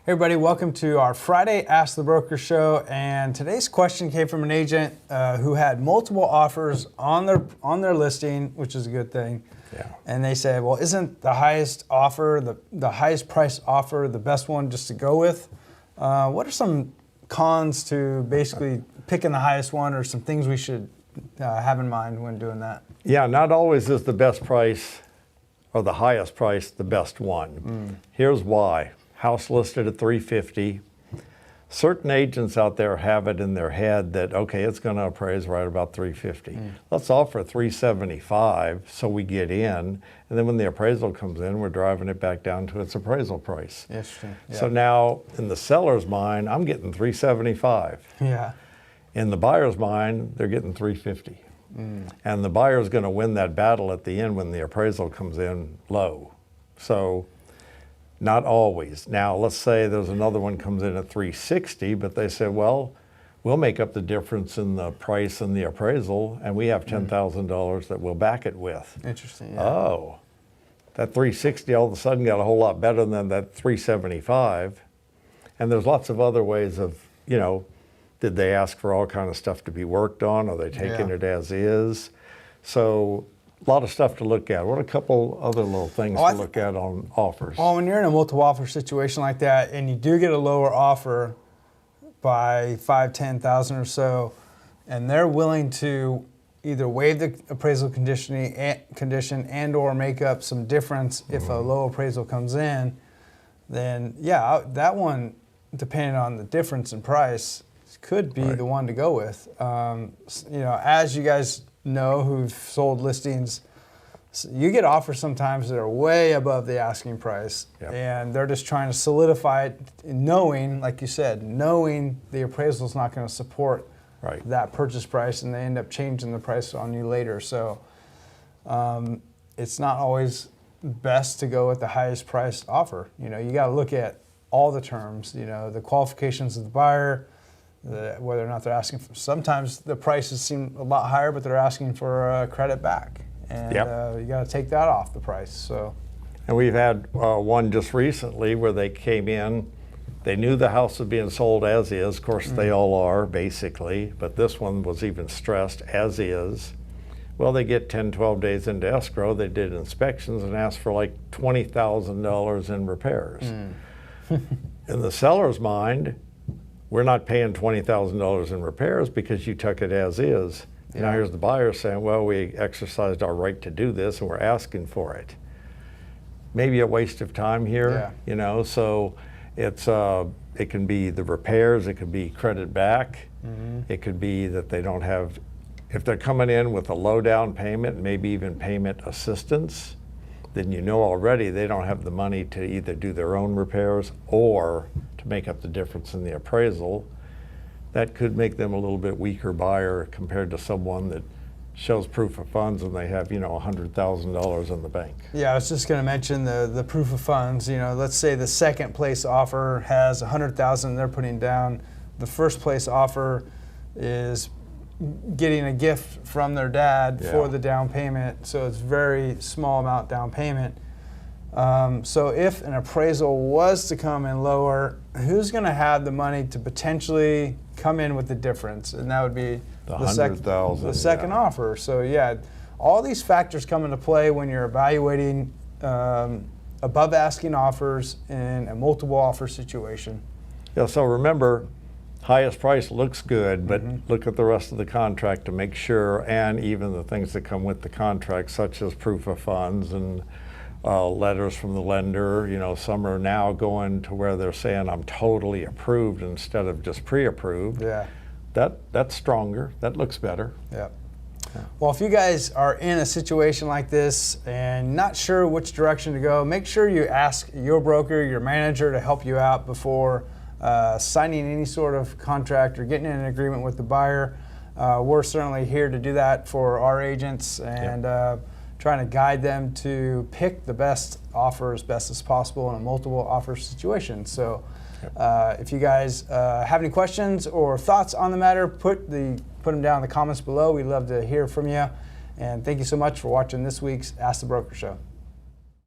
Hey everybody, welcome to our Friday Ask the Broker show. And today's question came from an agent who had multiple offers on their listing, which is a good thing. Yeah. And they said, well, isn't the highest offer, the highest price offer, the best one just to go with? What are some cons to basically picking the highest one, or some things we should have in mind when doing that? Yeah, not always is the best price or the highest price the best one. Here's why. House listed at $350. Certain agents out there have it in their head that, okay, it's going to appraise right about $350. Let's offer $375 so we get in, and then when the appraisal comes in, we're driving it back down to its appraisal price. Interesting. Yeah. So now, in the seller's mind, I'm getting $375. Yeah. In the buyer's mind, they're getting $350. And the buyer's going to win that battle at the end when the appraisal comes in low. So not always. Now, let's say there's another one comes in at $360, but they say, well, we'll make up the difference in the price and the appraisal, and we have $10,000 that we'll back it with. Interesting. Yeah. Oh, that $360 all of a sudden got a whole lot better than that $375. And there's lots of other ways of, you know, did they ask for all kind of stuff to be worked on? Are they taking it as is? So a lot of stuff to look at. What are a couple other little things to look at on offers? Well, when you're in a multiple offer situation like that, and you do get a lower offer by $5,000, $10,000 or so, and they're willing to either waive the appraisal condition and or make up some difference if a low appraisal comes in, then yeah, that one, depending on the difference in price, could be the one to go with. You know, as you guys know who've sold listings, you get offers sometimes that are way above the asking price, and they're just trying to solidify it, knowing, like you said, knowing the appraisal is not going to support that purchase price, and they end up changing the price on you later. So it's not always best to go with the highest priced offer. You know, you got to look at all the terms, you know, the qualifications of the buyer, whether or not they're asking for. Sometimes the prices seem a lot higher, but they're asking for credit back, and you got to take that off the price. So, and we've had one just recently where they came in, they knew the house was being sold as is. Of course, they all are basically, but this one was even stressed as is. Well, they get 10, 12 days into escrow. They did inspections and asked for like $20,000 in repairs. In the seller's mind, we're not paying $20,000 in repairs because you took it as is. Now here's the buyer saying, well, we exercised our right to do this and we're asking for it. Maybe a waste of time here, you know, so it's, it can be the repairs, it could be credit back, it could be that they don't have, if they're coming in with a low down payment, maybe even payment assistance, then you know already they don't have the money to either do their own repairs or to make up the difference in the appraisal. That could make them a little bit weaker buyer compared to someone that shows proof of funds and they have, you know, $100,000 in the bank. Yeah, I was just going to mention the proof of funds. You know, let's say the second place offer has $100,000 they're putting down. The first place offer is getting a gift from their dad for the down payment, so it's very small amount down payment. So if an appraisal was to come in lower, who's going to have the money to potentially come in with the difference? And that would be the second offer. So yeah, all these factors come into play when you're evaluating above asking offers in a multiple offer situation. Yeah, so remember, highest price looks good, but look at the rest of the contract to make sure, and even the things that come with the contract, such as proof of funds and letters from the lender. You know, some are now going to where they're saying I'm totally approved instead of just pre-approved. Yeah. That's stronger. That looks better. Yeah. Well, if you guys are in a situation like this and not sure which direction to go, make sure you ask your broker, your manager, to help you out before signing any sort of contract or getting in an agreement with the buyer. We're certainly here to do that for our agents, and trying to guide them to pick the best offer as best as possible in a multiple offer situation. So if you guys have any questions or thoughts on the matter, put them down in the comments below. We'd love to hear from you. And thank you so much for watching this week's Ask the Broker Show.